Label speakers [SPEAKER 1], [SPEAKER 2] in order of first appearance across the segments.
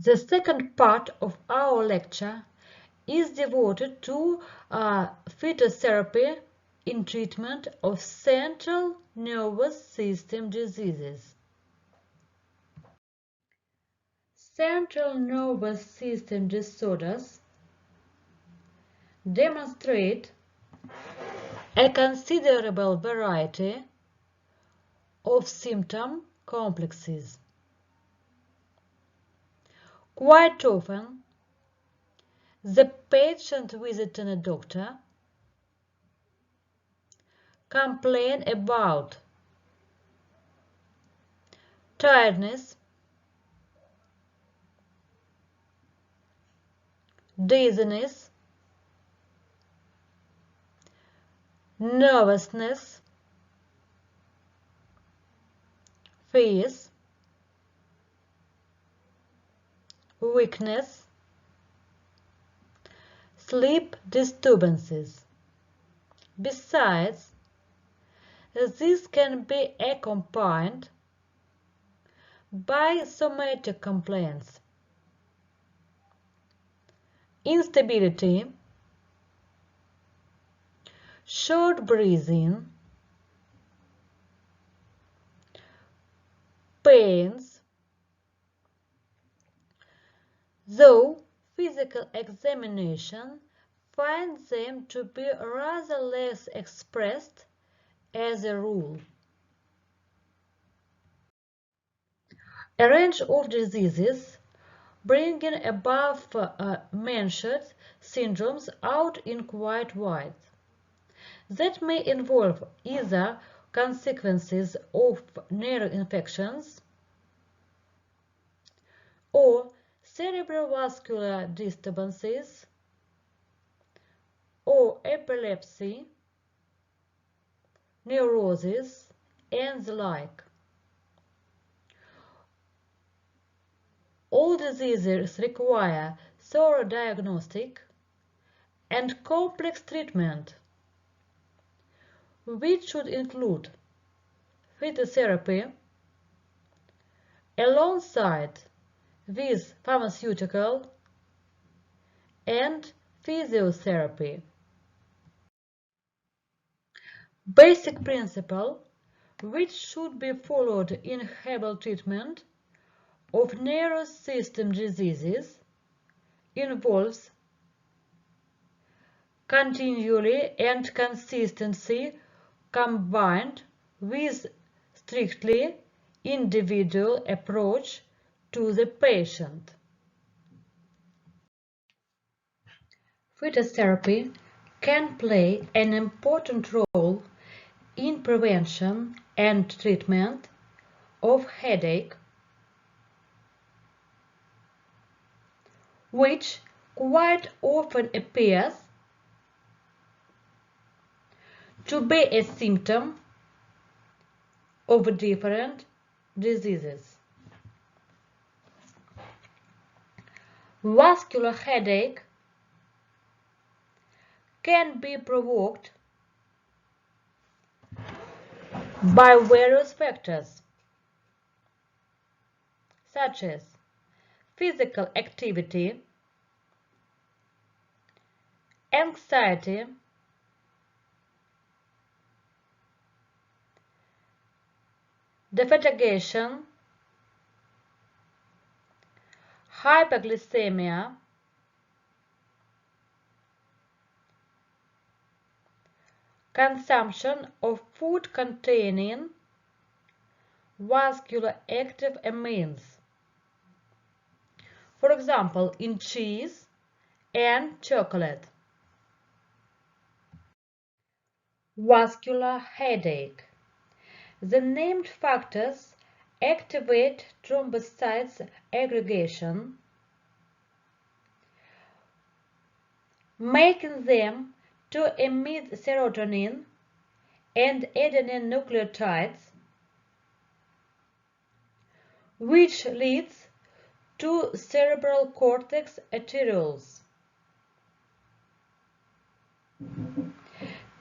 [SPEAKER 1] The second part of our lecture is devoted to phytotherapy in treatment of central nervous system diseases. Central nervous system disorders demonstrate a considerable variety of symptom complexes. Quite often, the patient visiting a doctor complain about tiredness, dizziness, nervousness, fears, weakness, sleep disturbances. Besides, this can be accompanied by somatic complaints, instability, short breathing, pains, though physical examination finds them to be rather less expressed as a rule. A range of diseases bringing above mentioned syndromes out in quite wide. That may involve either consequences of neuroinfections or cerebrovascular disturbances or epilepsy, neurosis, and the like. All diseases require thorough diagnostic and complex treatment, which should include phytotherapy alongside with pharmaceutical and physiotherapy. Basic principle which should be followed in herbal treatment of nervous system diseases involves continuity and consistency combined with strictly individual approach to the patient. Phytotherapy can play an important role in prevention and treatment of headache, which quite often appears to be a symptom of different diseases. Vascular headache can be provoked by various factors such as physical activity, anxiety, defatigation, hyperglycemia, consumption of food containing vascular active amines, for example, in cheese and chocolate. Vascular headache. The named factors activate thrombocytes aggregation, making them to emit serotonin and adenine nucleotides, which leads to cerebral cortex arterioles.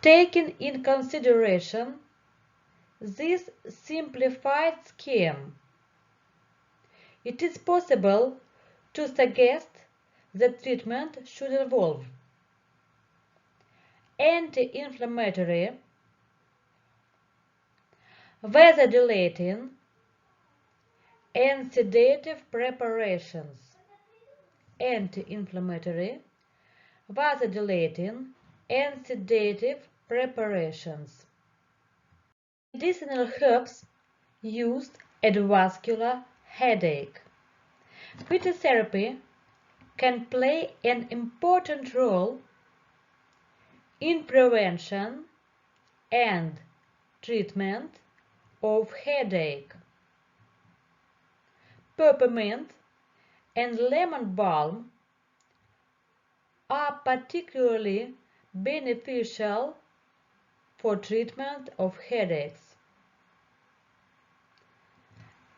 [SPEAKER 1] Taking in consideration this simplified scheme, it is possible to suggest that treatment should involve anti-inflammatory, vasodilating, and sedative preparations. Anti-inflammatory, vasodilating, and sedative preparations. Medicinal herbs used at vascular headache. Phytotherapy can play an important role in prevention and treatment of headache. Peppermint and lemon balm are particularly beneficial for treatment of headaches.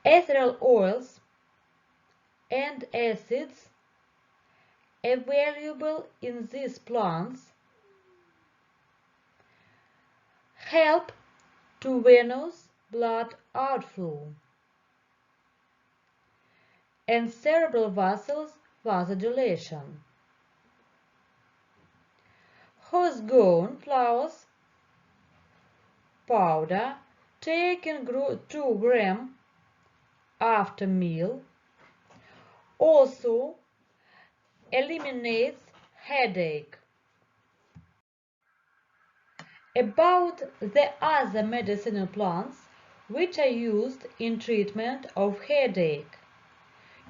[SPEAKER 1] Ethereal oils and acids available in these plants help to venous blood outflow and cerebral vessels vasodilation. Horse-gone flowers powder taken 2 grams after meal also eliminates headache. About the other medicinal plants which are used in treatment of headache.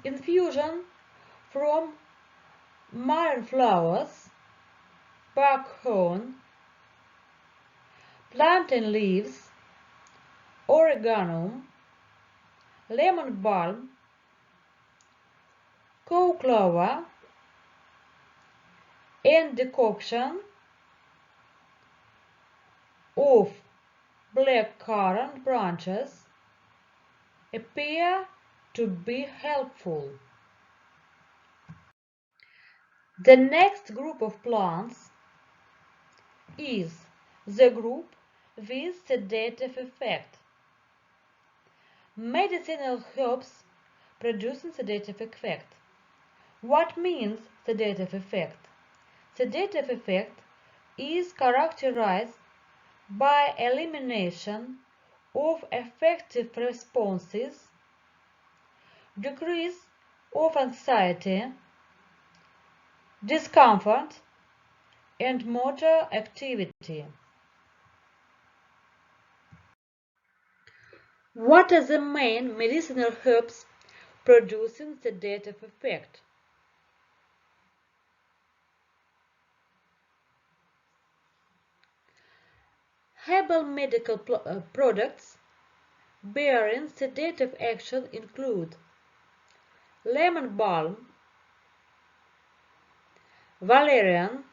[SPEAKER 1] Infusion from marron flowers, buckthorn, plantain leaves, oregano, lemon balm, cow clover, and decoction of blackcurrant branches appear to be helpful. The next group of plants is the group with sedative effect. Medicinal herbs producing sedative effect. What means sedative effect? Sedative effect is characterized by elimination of effective responses, decrease of anxiety, discomfort, and motor activity. What are the main medicinal herbs producing sedative effect? Herbal medical products bearing sedative action include lemon balm, valerian,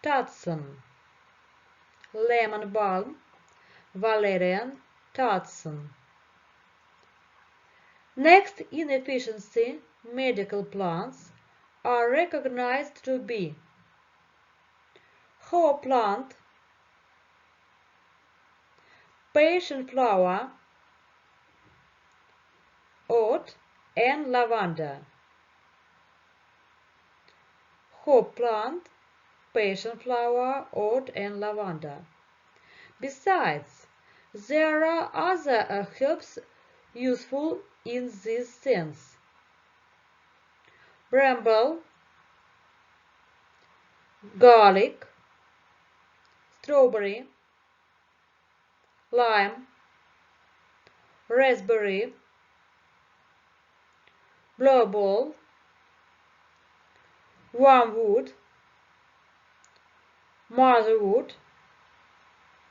[SPEAKER 1] Tatsan. Lemon balm, valerian, Tatsan. Next in efficiency, medical plants are recognized to be hoa plant, passion flower, oat, and lavender. Hoa plant, passion flower, oat, and lavender. Besides, there are other herbs useful in this sense. Bramble, garlic, strawberry, lime, raspberry, blowball, wormwood, motherwood,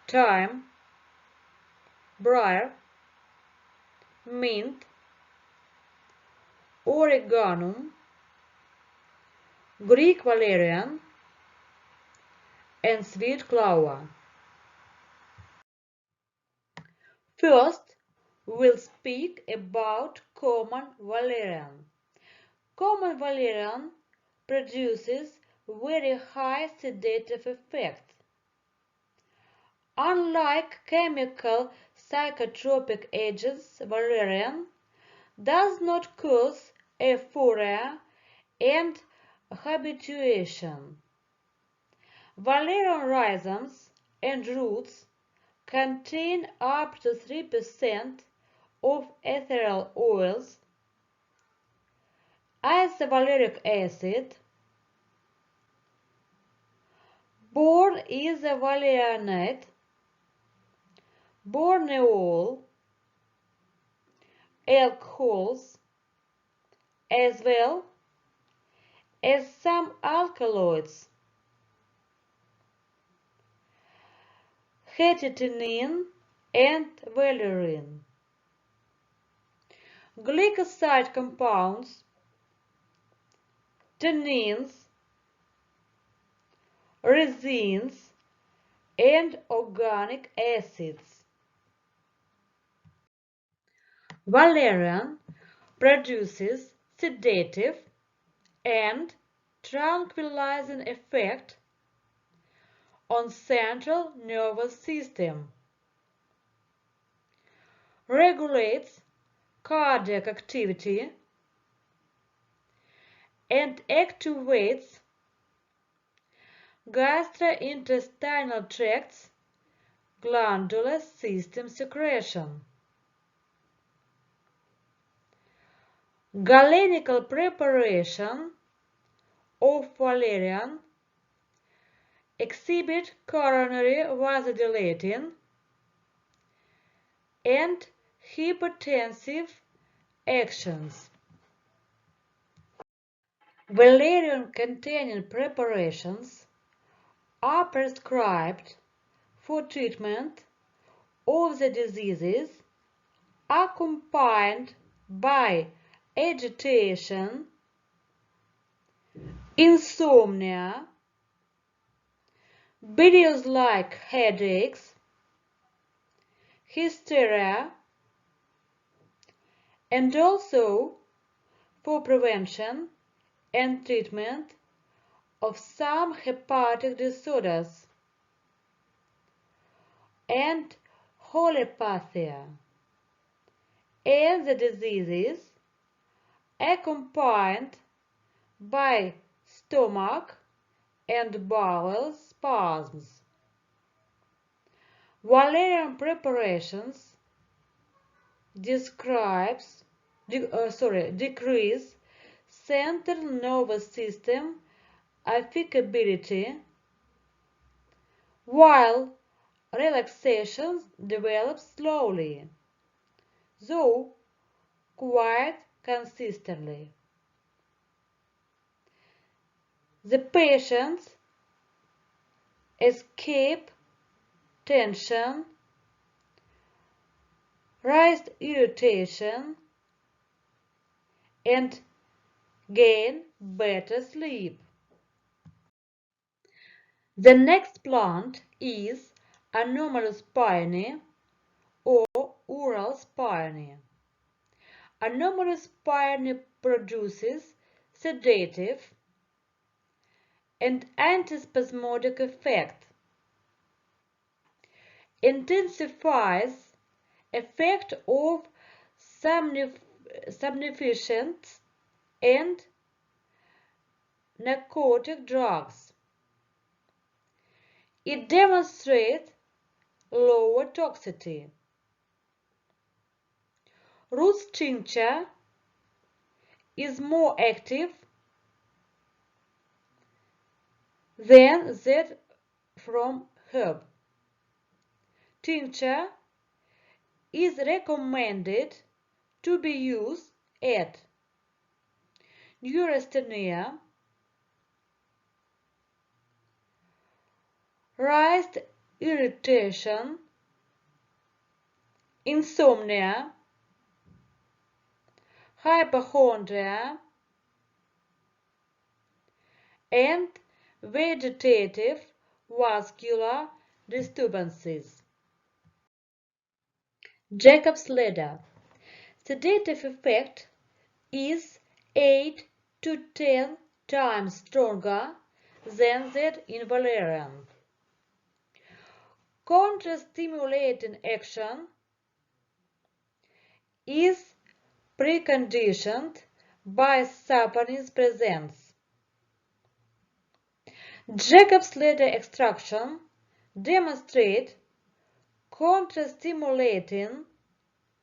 [SPEAKER 1] thyme, briar, mint, oregano, Greek valerian, and sweet clover. First, we'll speak about common valerian. Common valerian produces very high sedative effect. Unlike chemical psychotropic agents, valerian does not cause euphoria, and habituation. Valerian rhizomes and roots contain up to 3% of ethereal oils, isovaleric acid, borne is a valerianate, borneol, alcohols, as well as some alkaloids, hetatenine and valerian. Glycoside compounds, tannins, resins, and organic acids. Valerian produces sedative and tranquilizing effect on central nervous system, regulates cardiac activity, and activates gastrointestinal tract's glandular system secretion. Galenical preparation of valerian exhibit coronary vasodilating and hypertensive actions. Valerian-containing preparations are prescribed for treatment of the diseases accompanied by agitation, insomnia, bilious-like headaches, hysteria, and also for prevention and treatment of some hepatic disorders and cholestasia, and the diseases accompanied by stomach and bowel spasms. Valerian preparations decrease central nervous system affectability, while relaxation develops slowly, though quite consistently. The patients escape tension, raised irritation, and gain better sleep. The next plant is Anomalous peony or Urals peony. Anomalous peony produces sedative and antispasmodic effect, intensifies effect of somnifying and narcotic drugs. It demonstrates lower toxicity. Roots tincture is more active than that from herb. Tincture is recommended to be used at neurasthenia, raised irritation, insomnia, hypochondria, and vegetative vascular disturbances. Jacob's ladder. Sedative effect is 8 to 10 times stronger than that in valerian. Contrast-stimulating action is preconditioned by saponins presents. Jacob's ladder extraction demonstrates contrast-stimulating,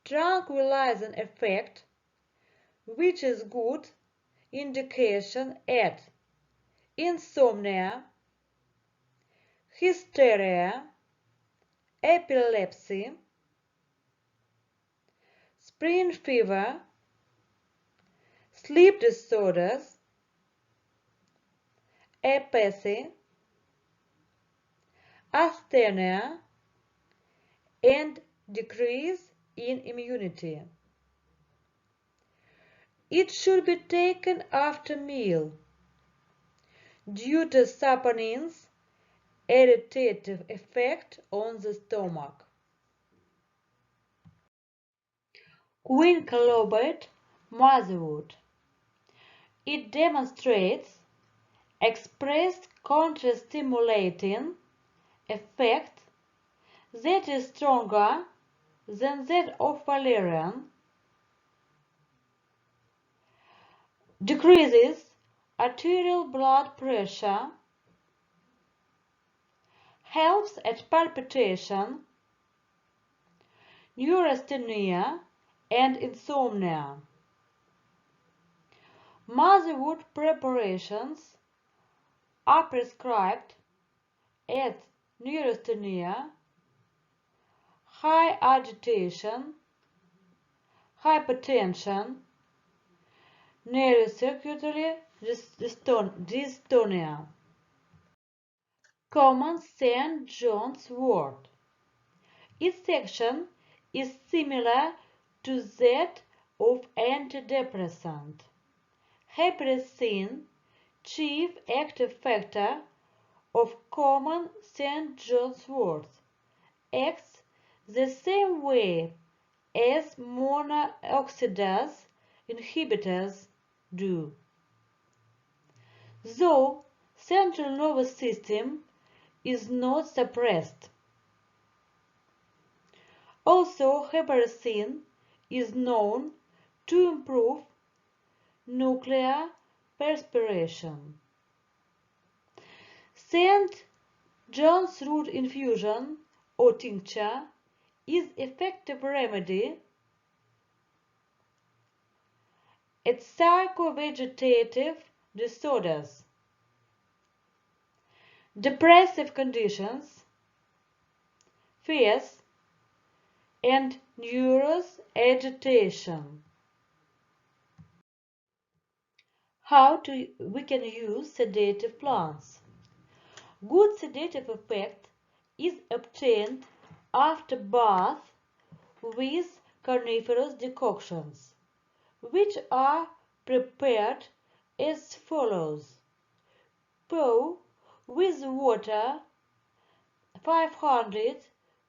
[SPEAKER 1] tranquilizing effect, which is good indication at insomnia, hysteria, epilepsy, spring fever, sleep disorders, apathy, asthenia, and decrease in immunity. It should be taken after meal due to saponins' irritative effect on the stomach. Quincolobate motherwood. It demonstrates expressed contrast-stimulating effect that is stronger than that of valerian, decreases arterial blood pressure, helps at palpitation, neurasthenia, and insomnia. Motherwood preparations are prescribed at neurasthenia, high agitation, hypertension, neurocirculatory dystonia. Common St. John's wort. Its action is similar to that of antidepressant. Heparin, chief active factor of common St. John's wort, acts the same way as monooxidase inhibitors do. Though central nervous system is not suppressed. Also, heparin is known to improve nuclear perspiration. St. John's root infusion or tincture is effective remedy at psychovegetative disorders, depressive conditions, fears, and nervous agitation. How we can use sedative plants? Good sedative effect is obtained after bath with carnivorous decoctions, which are prepared as follows. Pour with water 500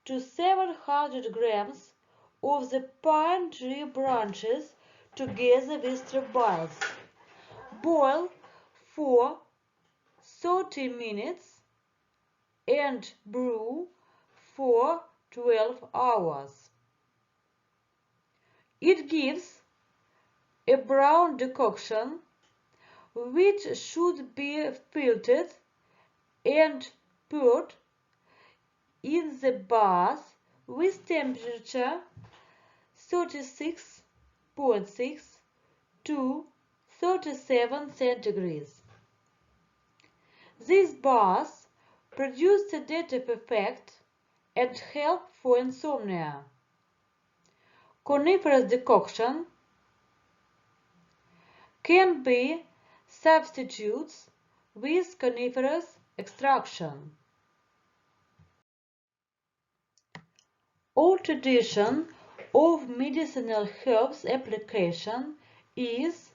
[SPEAKER 1] to 700 grams of the pine tree branches together with strobiles. Boil for 30 minutes and brew for 12 hours. It gives a brown decoction which should be filtered and poured in the bath with temperature 36.6 to 37 centigrades. These baths produce sedative effect and help for insomnia. Coniferous decoction can be substitutes with coniferous extraction. Old tradition of medicinal herbs application is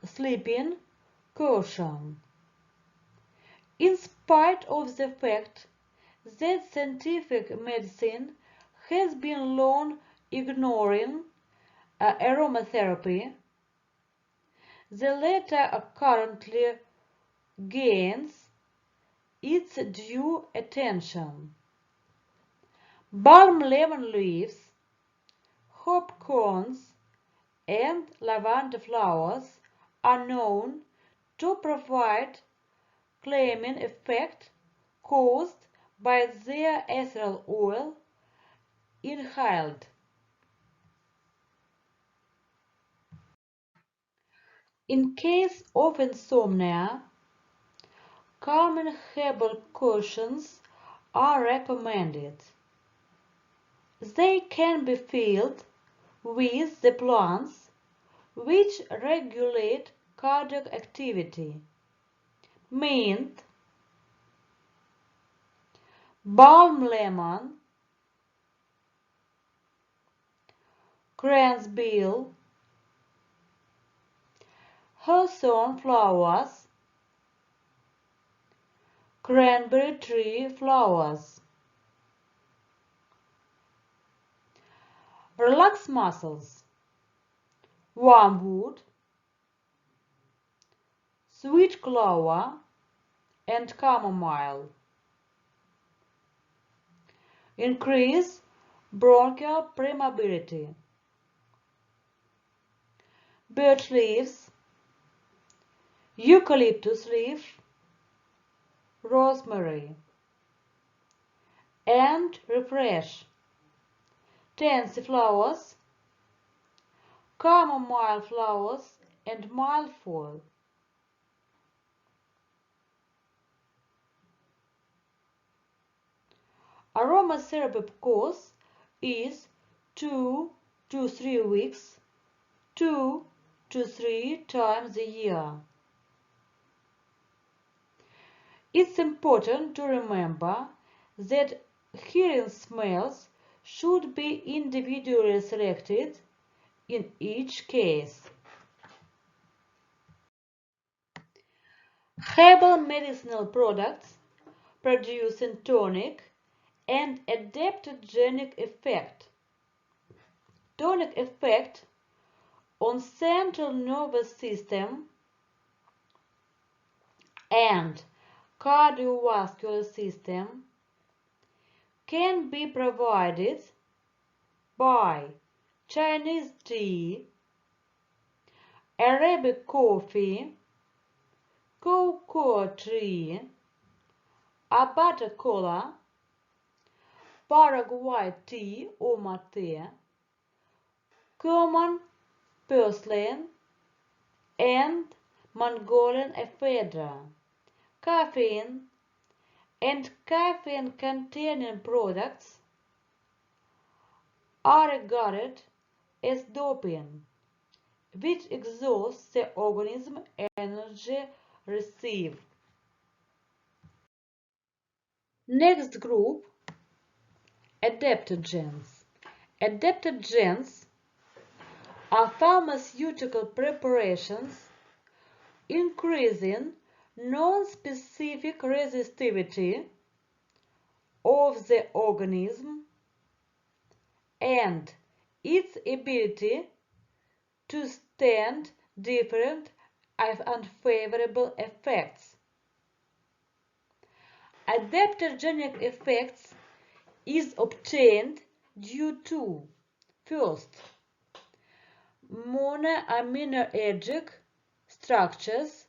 [SPEAKER 1] sleeping caution. In spite of the fact that scientific medicine has been long ignoring aromatherapy, the latter currently gains its due attention. Balm lemon leaves, hop cones, and lavender flowers are known to provide calming effect caused by their ethereal oil inhaled. In case of insomnia, calming herbal cushions are recommended. They can be filled with the plants which regulate cardiac activity: mint, balm lemon, cranesbill, hawthorn flowers, cranberry tree flowers. Relax muscles: wormwood, sweet clover, and chamomile. Increase bronchial permeability: birch leaves, eucalyptus leaf, rosemary. And refresh: tansy flowers, chamomile flowers, and milfoil. Aromatherapy course is 2 to 3 weeks, 2 to 3 times a year. It's important to remember that hearing smells should be individually selected in each case. Herbal medicinal products producing tonic and adaptogenic effect. Tonic effect on central nervous system and cardiovascular system can be provided by Chinese tea, Arabic coffee, cocoa tree, Abata cola, Paraguay tea or mate, common purslane, and Mongolian ephedra. Caffeine and caffeine-containing products are regarded as doping, which exhausts the organism's energy reserve. Next group, adaptogens. Adaptogens are pharmaceutical preparations increasing non-specific resistivity of the organism and its ability to stand different unfavorable effects. Adaptogenic effects is obtained due to, first, monoaminergic structures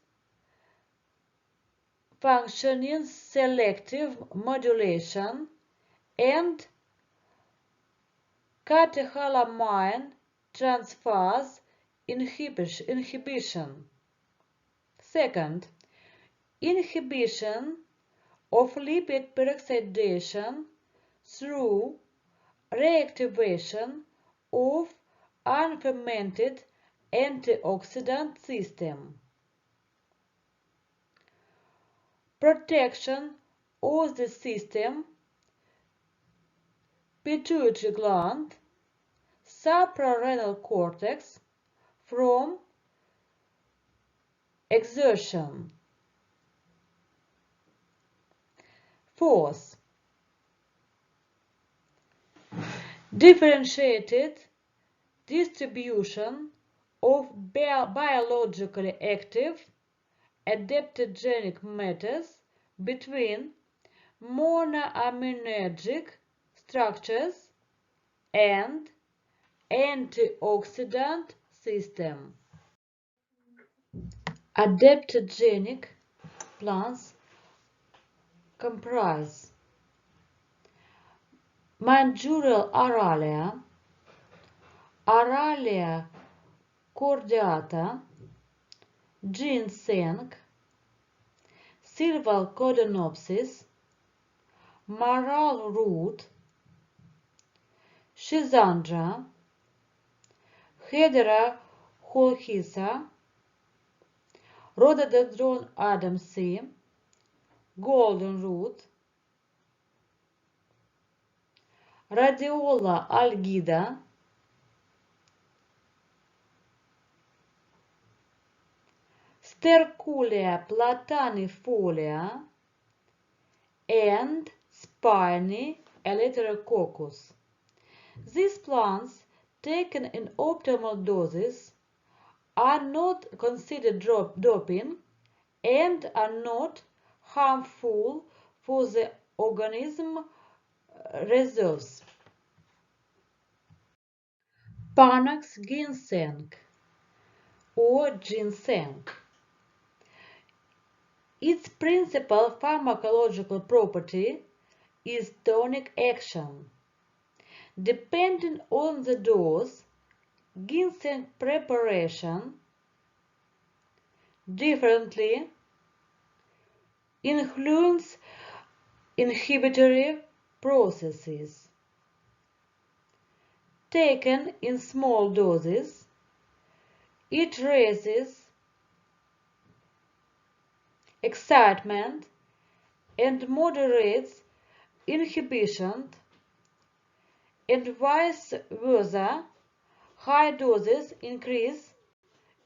[SPEAKER 1] functioning selective modulation and catecholamine transferase inhibition. Second, inhibition of lipid peroxidation through reactivation of unfermented antioxidant system. Protection of the system, pituitary gland, suprarenal cortex from exertion. Fourth, differentiated distribution of biologically active adaptogenic matters between monoaminergic structures and antioxidant system. Adaptogenic plants comprise Manjurial Aralia, Aralia cordiata, ginseng, Silval codenopsis, marral root, schizandra, Hedera holcisa, Rhododendron adamsi, golden root, Radiola algida, Sterculia platanifolia, and spiny Elaterococcus. These plants, taken in optimal doses, are not considered doping and are not harmful for the organism reserves. Panax ginseng or ginseng. Its principal pharmacological property is tonic action. Depending on the dose, ginseng preparation differently influence inhibitory processes. Taken in small doses, it raises excitement and moderates inhibition, and vice versa. High doses increase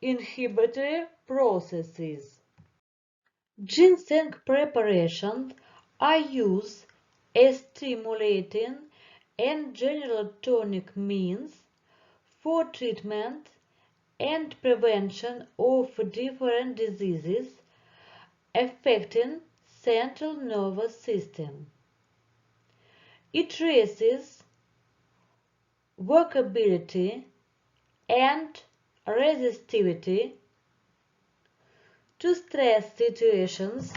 [SPEAKER 1] inhibitory processes. Ginseng preparations are used as stimulating and general tonic means for treatment and prevention of different diseases affecting central nervous system. It raises workability and resistivity to stress situations,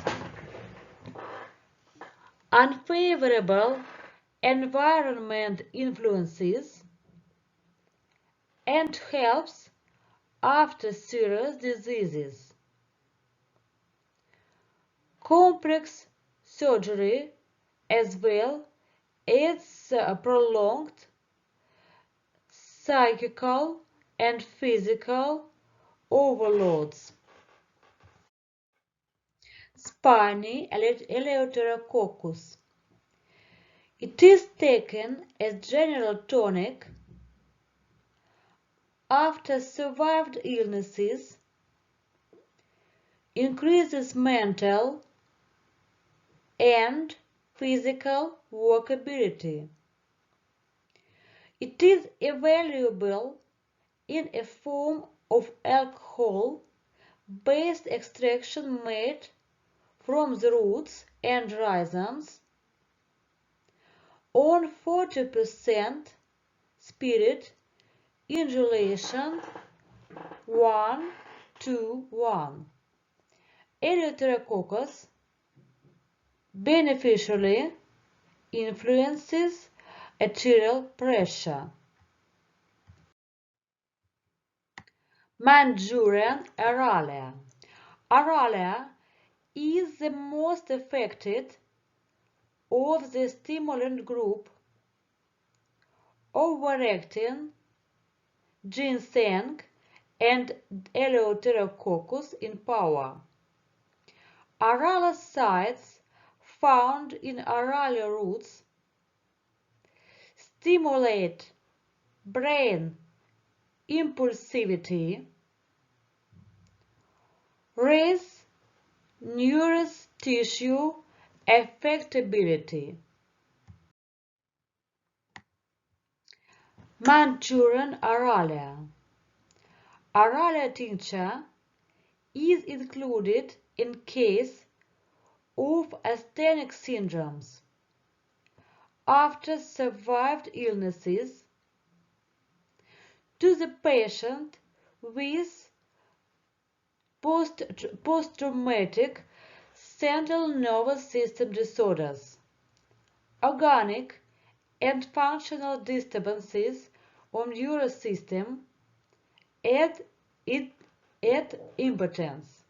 [SPEAKER 1] unfavorable environment influences, and helps after serious diseases. Complex surgery as well as prolonged psychical and physical overloads. Spiny Eleuterococcus. It is taken as general tonic after survived illnesses, increases mental and physical workability. It is available in a form of alcohol-based extraction made from the roots and rhizomes on 40% spirit inhalation 1:1. Eleuterococcus beneficially influences arterial pressure. Manjurian Aralia. Aralia is the most affected of the stimulant group, overacting ginseng and Eleuterococcus in power. Aralia sites found in Aralia roots stimulate brain impulsivity, raise nervous tissue affectability. Manchurian Aralia. Aralia tincture is included in case of asthenic syndromes after survived illnesses to the patient with post-traumatic central nervous system disorders, organic and functional disturbances of neural system, and impotence.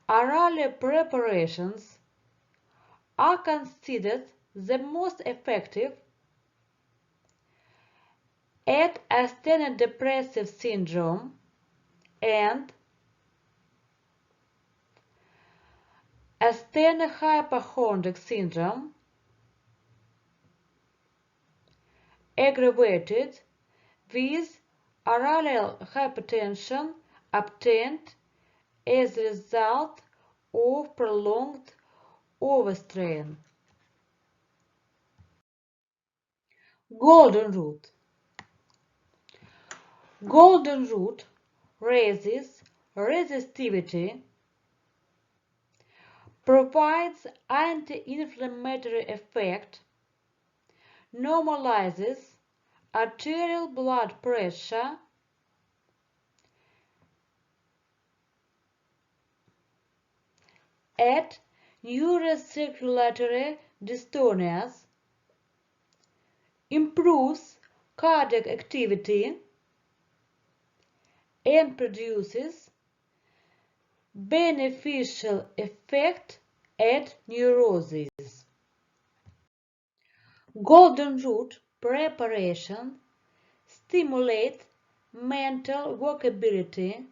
[SPEAKER 1] Oral preparations are considered the most effective at asthenic depressive syndrome and asthenic hypochondriac syndrome aggravated with arterial hypertension obtained as a result of prolonged overstrain. Golden root. Golden root raises resistivity, provides anti-inflammatory effect, normalizes arterial blood pressure, at neurocirculatory dystonias, improves cardiac activity, and produces beneficial effect at neurosis. Golden root preparation stimulate mental workability,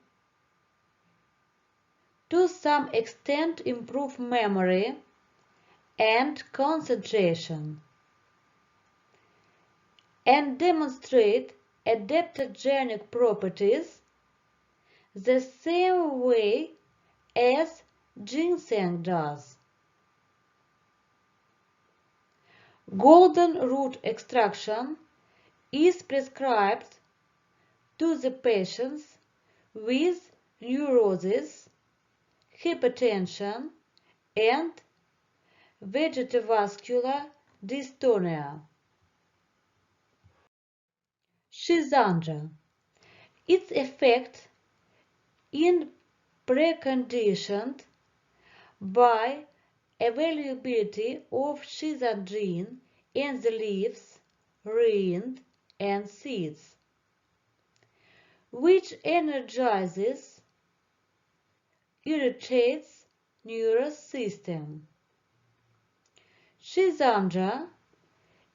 [SPEAKER 1] to some extent improve memory and concentration, and demonstrate adaptogenic properties the same way as ginseng does. Golden root extraction is prescribed to the patients with neurosis, hypertension, and vegetovascular dystonia. Schisandra. Its effect is preconditioned by availability of schizandrine in the leaves, rind, and seeds, which energizes, irritates nervous system. Schisandra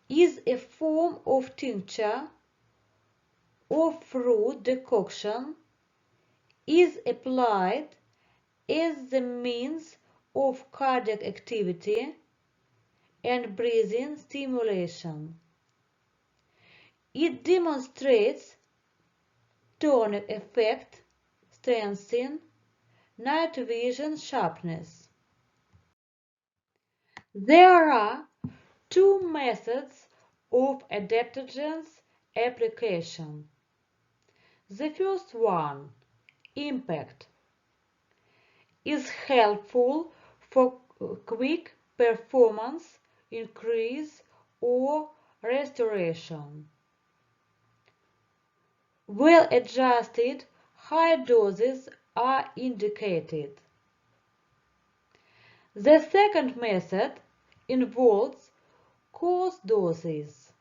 [SPEAKER 1] is a form of tincture or fruit decoction, is applied as the means of cardiac activity and breathing stimulation. It demonstrates tonic effect, strengthening night vision sharpness. There are two methods of adaptogens application. The first one, impact, is helpful for quick performance increase or restoration. Well-adjusted high doses are indicated. The second method involves coarse doses.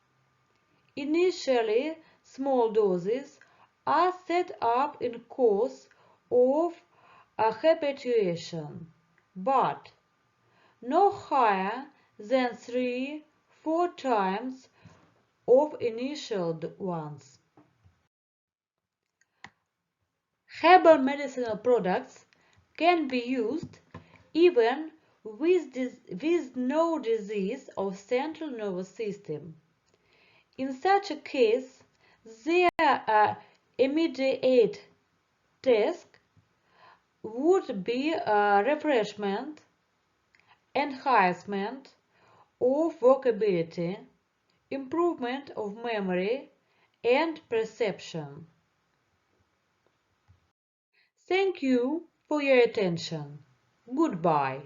[SPEAKER 1] Initially, small doses are set up in course of habituation, but no higher than 3-4 times of initial ones. Herbal medicinal products can be used even with no disease of central nervous system. In such a case, their immediate task would be refreshment, enhancement of vocability, improvement of memory and perception. Thank you for your attention. Goodbye.